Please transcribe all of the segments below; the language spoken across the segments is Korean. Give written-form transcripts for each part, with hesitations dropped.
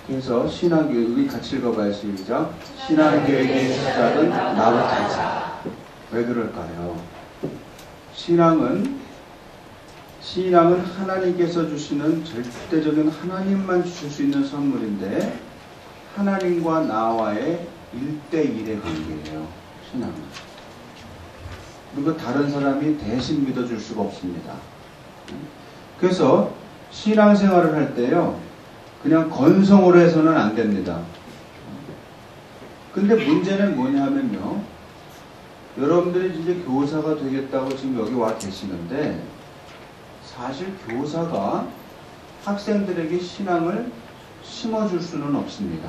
그래서 신앙교육이 같이 읽어봐요. 시작. 신앙교육의 시작은 나부터 하자. 왜 그럴까요? 신앙은 하나님께서 주시는 절대적인 하나님만 주실 수 있는 선물인데 하나님과 나와의 1대1의 관계예요. 신앙은. 그리고 다른 사람이 대신 믿어줄 수가 없습니다. 그래서 신앙생활을 할 때요. 그냥 건성으로 해서는 안 됩니다. 근데 문제는 뭐냐면요. 여러분들이 이제 교사가 되겠다고 지금 여기 와 계시는데 사실 교사가 학생들에게 신앙을 심어줄 수는 없습니다.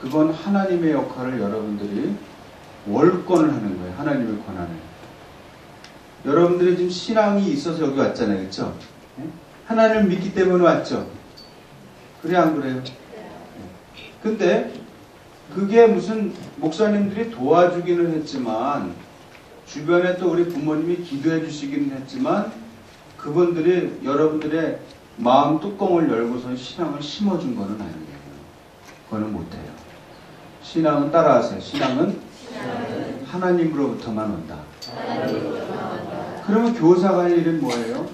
그건 하나님의 역할을 여러분들이 월권을 하는 거예요. 하나님의 권한을. 여러분들이 지금 신앙이 있어서 여기 왔잖아요. 그렇죠? 하나님을 믿기 때문에 왔죠. 그래 안 그래요? 근데 그게 무슨 목사님들이 도와주기는 했지만 주변에 또 우리 부모님이 기도해 주시기는 했지만 그분들이 여러분들의 마음 뚜껑을 열고서 신앙을 심어준 거는 아니에요. 그거는 못해요. 신앙은 따라하세요. 신앙은 하나님으로부터만 온다. 그러면 교사가 할 일은 뭐예요?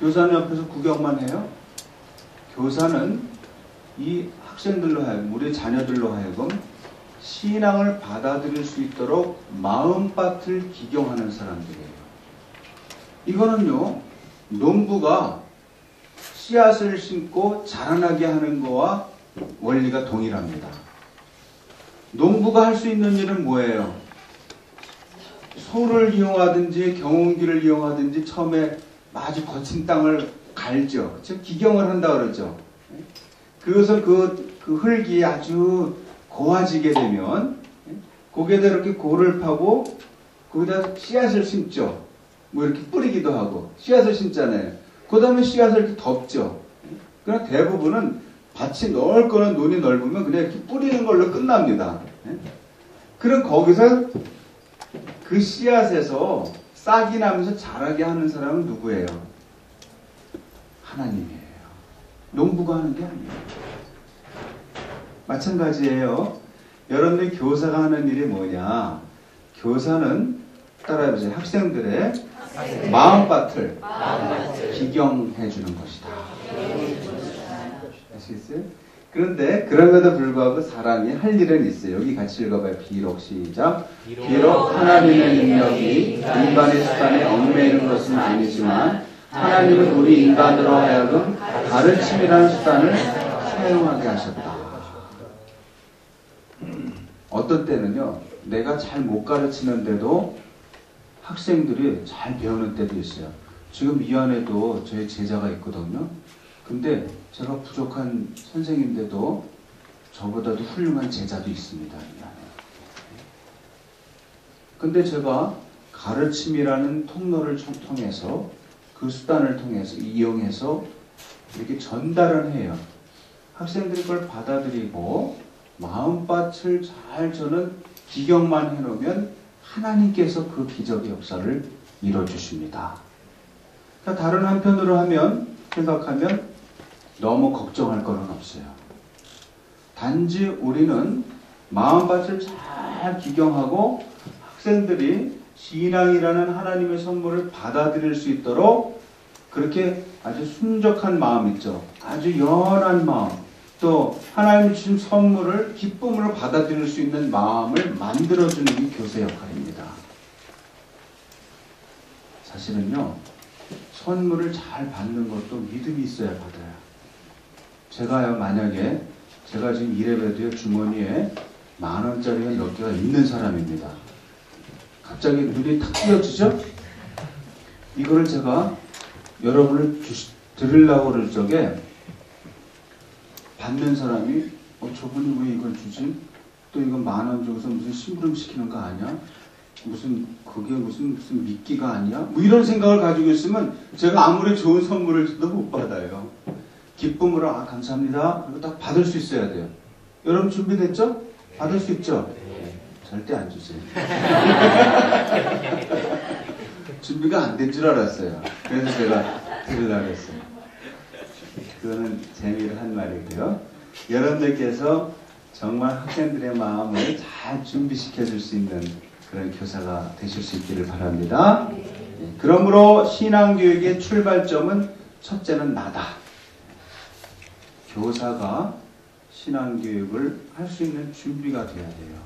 교사는 옆에서 구경만 해요? 교사는 이 학생들로 하여금, 우리 자녀들로 하여금 신앙을 받아들일 수 있도록 마음밭을 기경하는 사람들이에요. 이거는요, 농부가 씨앗을 심고 자라나게 하는 거와 원리가 동일합니다. 농부가 할 수 있는 일은 뭐예요? 소를 이용하든지 경운기를 이용하든지 처음에 아주 거친 땅을 갈죠. 즉 기경을 한다 그러죠. 그것을 그 흙이 아주 고와지게 되면 거기에다 이렇게 고를 파고 거기다 씨앗을 심죠. 뭐 이렇게 뿌리기도 하고 씨앗을 심잖아요. 그 다음에 씨앗을 이렇게 덮죠. 그러나 대부분은 밭이 넓거나 논이 넓으면 그냥 이렇게 뿌리는 걸로 끝납니다. 그럼 거기서 그 씨앗에서 싹이 나면서 자라게 하는 사람은 누구예요? 하나님이에요. 농부가 하는 게 아니에요. 마찬가지예요. 여러분들이 교사가 하는 일이 뭐냐? 교사는 따라해보세요. 학생들의 마음밭을 기경해 주는 것이다. 아시겠어요? 그런데 그럼에도 불구하고 사람이 할 일은 있어요. 여기 같이 읽어봐요. 비록 시작. 비록 하나님의 능력이 인간의 수단에 얽매이는 것은 아니지만 하나님은 우리 인간으로 하여금 가르침이라는 수단을 사용하게 하셨다. 어떤 때는요. 내가 잘 못 가르치는데도 학생들이 잘 배우는 때도 있어요. 지금 이 안에도 저희 제자가 있거든요. 근데 제가 부족한 선생님인데도 저보다도 훌륭한 제자도 있습니다. 이 안에. 근데 제가 가르침이라는 통로를 통해서 그 수단을 통해서 이용해서 이렇게 전달을 해요. 학생들이 그걸 받아들이고 마음밭을 잘 저는 기경만 해놓으면 하나님께서 그 기적의 역사를 이뤄주십니다. 그러니까 다른 한편으로 생각하면 너무 걱정할 거는 없어요. 단지 우리는 마음밭을 잘 기경하고 학생들이 신앙이라는 하나님의 선물을 받아들일 수 있도록 그렇게 아주 순적한 마음 있죠. 아주 연한 마음, 또 하나님 주신 선물을 기쁨으로 받아들일 수 있는 마음을 만들어주는 게 교사의 역할입니다. 사실은요, 선물을 잘 받는 것도 믿음이 있어야 받아요. 제가요, 만약에 제가 지금 이래봬도요, 주머니에 10,000원짜리가 몇 개가 있는 사람입니다. 갑자기 눈이 탁 띄어지죠? 이거를 제가 여러분을 드리려고 그럴 적에 받는 사람이 저분이 왜 이걸 주지? 또 이거 10,000원 주고서 무슨 심부름 시키는 거 아니야? 그게 무슨 미끼가 아니야? 뭐 이런 생각을 가지고 있으면 제가 아무리 좋은 선물을 줘도 못 받아요. 기쁨으로 감사합니다. 그리고 딱 받을 수 있어야 돼요. 여러분 준비됐죠? 받을 수 있죠? 절대 안 주세요. 준비가 안 된 줄 알았어요. 그래서 제가 드리려고 했어요. 그거는 재미로 한 말이고요. 여러분들께서 정말 학생들의 마음을 잘 준비시켜 줄 수 있는 그런 교사가 되실 수 있기를 바랍니다. 그러므로 신앙교육의 출발점은 첫째는 나다. 교사가 신앙교육을 할 수 있는 준비가 돼야 돼요.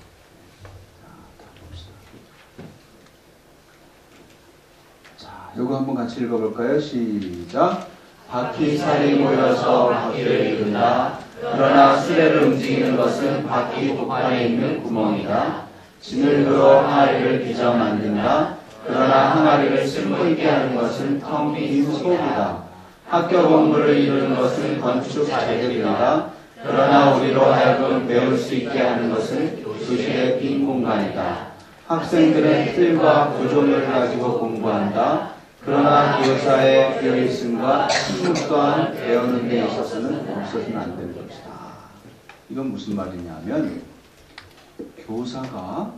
자, 요거 한번 같이 읽어볼까요? 시작. 바퀴 살이 모여서 바퀴를 이룬다. 그러나 수레를 움직이는 것은 바퀴 복판에 있는 구멍이다. 진흙으로 항아리를 빚어 만든다. 그러나 항아리를 쓸모있게 하는 것은 텅 빈 속이다. 학교 공부를 이루는 것은 건축 자재들이다. 그러나 우리로 하여금 배울 수 있게 하는 것은 교실의 빈 공간이다. 학생들은 틀과 구조를 가지고 공부한다. 그러나 교사의 비어있음과 침묵 또한 배우는 데 있어서는 없어서는 안 되는 것이다. 이건 무슨 말이냐면 교사가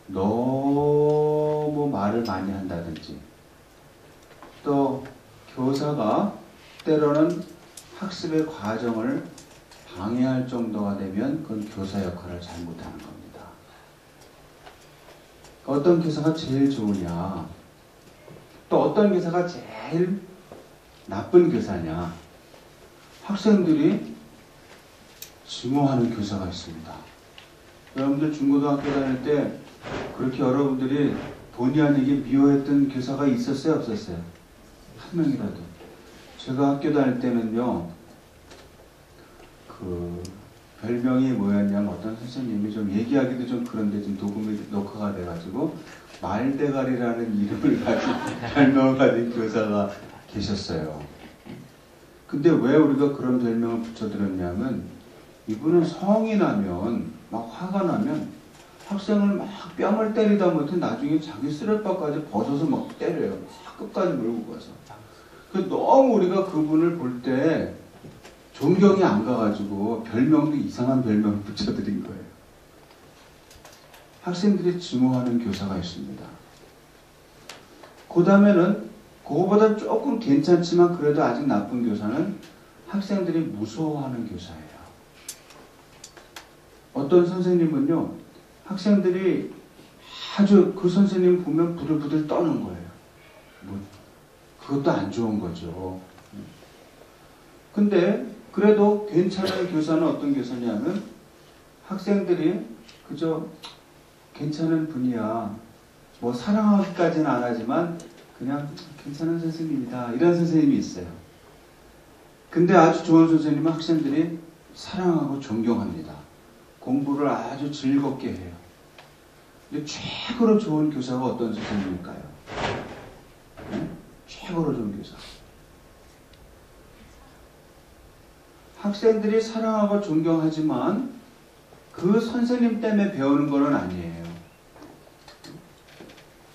너무 말을 많이 한다든지 또 교사가 때로는 학습의 과정을 방해할 정도가 되면 그건 교사 역할을 잘못하는 겁니다. 어떤 교사가 제일 좋으냐, 또 어떤 교사가 제일 나쁜 교사냐, 학생들이 증오하는 교사가 있습니다. 여러분들 중고등학교 다닐 때 그렇게 여러분들이 본의 아니게 미워했던 교사가 있었어요, 없었어요? 한 명이라도. 제가 학교 다닐 때는요, 그 별명이 뭐였냐면 어떤 선생님이 좀 얘기하기도 좀 그런데 좀 녹음이 녹화가 돼가지고 말대가리라는 이름을 가진 별명을 가진 교사가 계셨어요. 근데 왜 우리가 그런 별명을 붙여드렸냐면 이분은 성이 나면 막 화가 나면 학생을 막 뺨을 때리다 못해 나중에 자기 쓰레빠까지 벗어서 막 때려요. 막 끝까지 몰고 가서. 너무 우리가 그분을 볼 때 존경이 안 가가지고 별명도 이상한 별명을 붙여드린 거예요. 학생들이 증오하는 교사가 있습니다. 그 다음에는 그거보다 조금 괜찮지만 그래도 아직 나쁜 교사는 학생들이 무서워하는 교사예요. 어떤 선생님은요, 학생들이 아주 그 선생님 보면 부들부들 떠는 거예요. 뭐 그것도 안 좋은 거죠. 근데 그래도 괜찮은 교사는 어떤 교사냐면 학생들이 그저 괜찮은 분이야. 뭐 사랑하기까지는 안 하지만 그냥 괜찮은 선생님이다. 이런 선생님이 있어요. 근데 아주 좋은 선생님은 학생들이 사랑하고 존경합니다. 공부를 아주 즐겁게 해요. 근데 최고로 좋은 교사가 어떤 선생님일까요? 네? 최고로 좋은 교사. 학생들이 사랑하고 존경하지만 그 선생님 때문에 배우는 건 아니에요.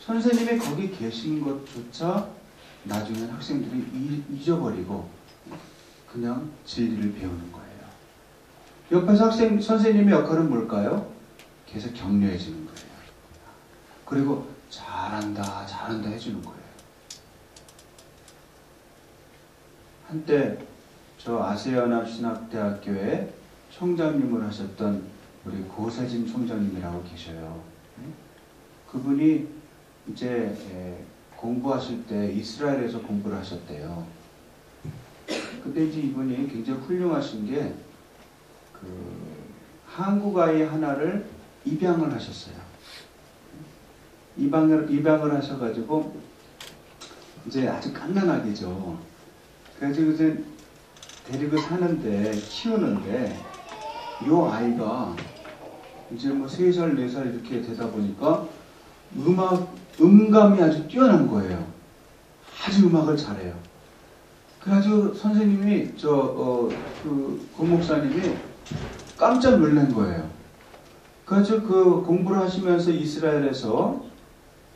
선생님이 거기 계신 것조차 나중엔 학생들이 잊어버리고 그냥 진리를 배우는 거예요. 옆에서 선생님의 역할은 뭘까요? 계속 격려해 주는 거예요. 그리고 잘한다, 잘한다 해주는 거예요. 한때 저 아세아연합신학대학교에 총장님을 하셨던 우리 고세진 총장님이라고 계셔요. 그분이 이제 공부하실 때 이스라엘에서 공부를 하셨대요. 근데 이제 이분이 굉장히 훌륭하신 게 한국 아이 하나를 입양을 하셨어요. 입양을 하셔가지고 이제 아주 갓난아기죠. 그래가지고 이제 데리고 사는데 키우는데 이 아이가 이제 뭐 3살, 4살 이렇게 되다 보니까 음감이 아주 뛰어난 거예요. 아주 음악을 잘해요. 그래가지고 선생님이 그 목사님이 깜짝 놀란 거예요. 그래가지고 그 공부를 하시면서 이스라엘에서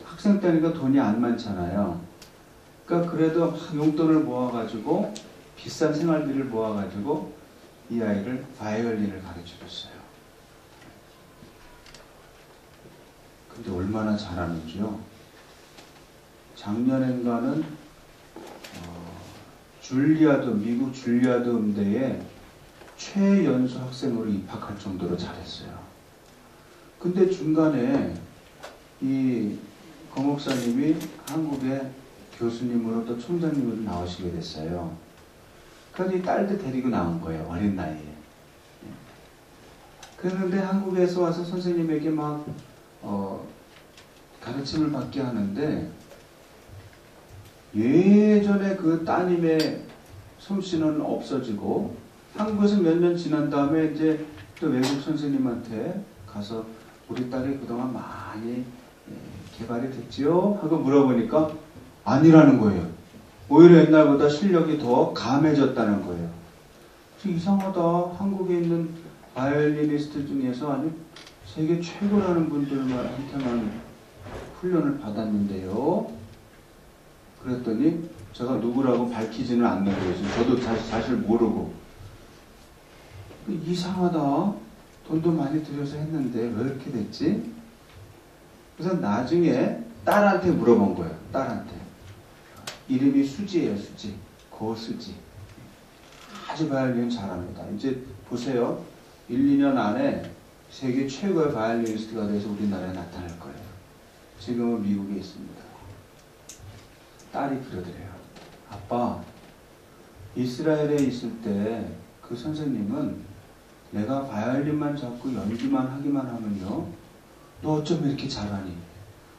학생 때니까 돈이 안 많잖아요. 그러니까 그래도 막 용돈을 모아가지고 비싼 생활비를 모아가지고 이 아이를 바이올린을 가르쳐줬어요. 근데 얼마나 잘하는지요. 작년엔가는 미국 줄리아드 음대에 최연소 학생으로 입학할 정도로 잘했어요. 근데 중간에 이 거 목사님이 한국의 교수님으로 또 총장님으로 나오시게 됐어요. 그래서 이 딸도 데리고 나온 거예요. 어린 나이에. 그런데 한국에서 와서 선생님에게 막 가르침을 받게 하는데 예전에 그 따님의 솜씨는 없어지고 한국에서 몇 년 지난 다음에 이제 또 외국 선생님한테 가서 우리 딸이 그동안 많이 개발이 됐지요? 하고 물어보니까 아니라는 거예요. 오히려 옛날보다 실력이 더 감해졌다는 거예요. 이상하다. 한국에 있는 바이올리니스트 중에서 아주 세계 최고라는 분들한테만 훈련을 받았는데요. 그랬더니 제가 누구라고 밝히지는 않는 거예요. 저도 사실 모르고. 이상하다. 돈도 많이 들여서 했는데 왜 이렇게 됐지? 그래서 나중에 딸한테 물어본 거예요. 딸한테. 이름이 수지예요. 수지. 고수지. 아주 바이올린 잘합니다. 이제 보세요. 1, 2년 안에 세계 최고의 바이올리니스트가 돼서 우리나라에 나타날 거예요. 지금은 미국에 있습니다. 딸이 그러더래요. 아빠, 이스라엘에 있을 때 그 선생님은 내가 바이올린만 잡고 연주만 하기만 하면요. 너 어쩜 이렇게 잘하니?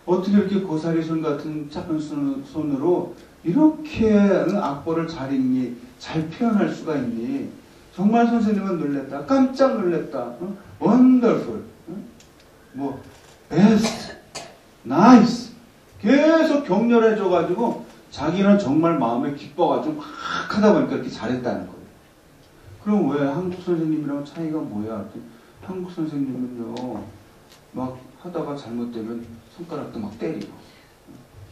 어떻게 이렇게 고사리 손 같은 작은 손으로 이렇게 악보를 잘 읽니? 잘 표현할 수가 있니? 정말 선생님은 놀랬다. 깜짝 놀랬다. 원더풀. 뭐 베스트. 나이스. 계속 격려해줘가지고 자기는 정말 마음에 기뻐가지고 막 하다 보니까 이렇게 잘했다는 거예요. 그럼 왜 한국 선생님이랑 차이가 뭐야? 한국 선생님은요, 막 하다가 잘못되면 손가락도 막 때리고,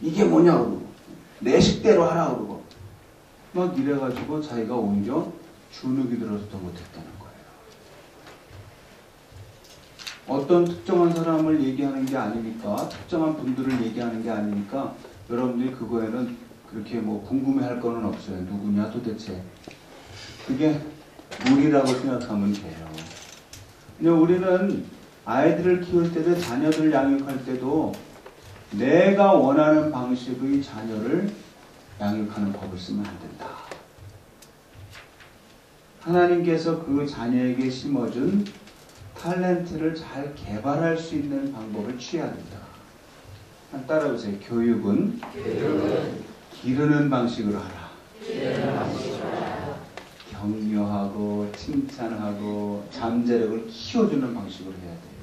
이게 뭐냐고 그러고, 내 식대로 하라고 그러고, 막 이래가지고 자기가 오히려 주눅이 들어서 더 못했다는 거예요. 어떤 특정한 사람을 얘기하는 게 아니니까, 특정한 분들을 얘기하는 게 아니니까, 여러분들이 그거에는 그렇게 뭐 궁금해할 거는 없어요. 누구냐 도대체. 그게 무리라고 생각하면 돼요. 근데 우리는 아이들을 키울 때도 자녀들 양육할 때도 내가 원하는 방식의 자녀를 양육하는 법을 쓰면 안 된다. 하나님께서 그 자녀에게 심어준 탤런트를 잘 개발할 수 있는 방법을 취해야 된다. 따라오세요. 교육은 기르는 방식으로 하라. 격려하고 칭찬하고 잠재력을 키워주는 방식으로 해야 돼요.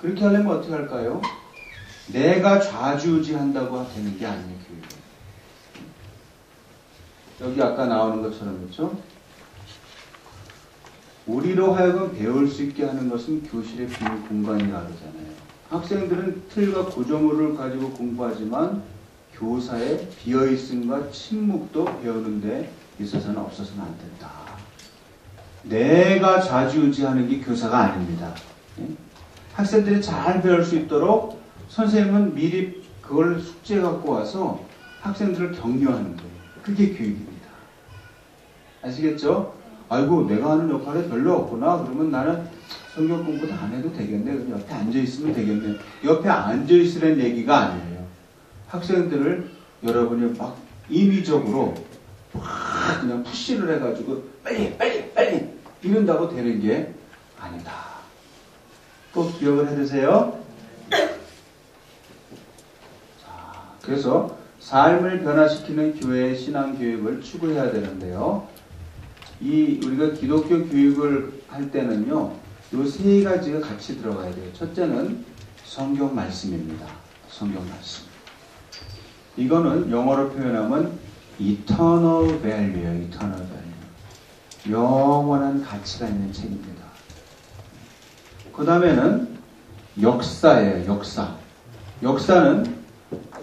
그렇게 하려면 어떻게 할까요? 내가 좌지우지한다고 되는 게 아니에요. 교육은. 여기 아까 나오는 것처럼 그렇죠? 우리로 하여금 배울 수 있게 하는 것은 교실의 비밀 공간이라 그러잖아요. 학생들은 틀과 구조물을 가지고 공부하지만 교사의 비어있음과 침묵도 배우는데 있어서는 없어서는 안 된다. 내가 좌지우지하는 게 교사가 아닙니다. 학생들이 잘 배울 수 있도록 선생님은 미리 그걸 숙제 갖고 와서 학생들을 격려하는 거예요. 그게 교육입니다. 아시겠죠? 아이고 내가 하는 역할이 별로 없구나. 그러면 나는 성경 공부도 안 해도 되겠네. 그럼 옆에 앉아있으면 되겠네. 옆에 앉아있으라는 얘기가 아니에요. 학생들을 여러분이 막 임의적으로 막 그냥 푸시를 해가지고 빨리 이런다고 되는 게 아니다. 꼭 기억을 해두세요. 자, 그래서 삶을 변화시키는 교회의 신앙교육을 추구해야 되는데요. 우리가 기독교 교육을 할 때는요, 요 세 가지가 같이 들어가야 돼요. 첫째는 성경 말씀입니다. 성경 말씀. 이거는 영어로 표현하면 eternal value예요. eternal value. 영원한 가치가 있는 책입니다. 그 다음에는 역사예요. 역사. 역사는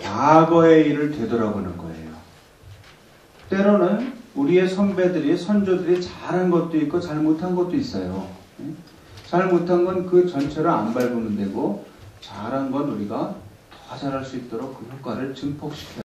과거의 일을 되돌아보는 거예요. 때로는 우리의 선배들이, 선조들이 잘한 것도 있고 잘못한 것도 있어요. 잘못한 건 그 전체를 안 밟으면 되고, 잘한 건 우리가 더 잘할 수 있도록 그 효과를 증폭시켜요.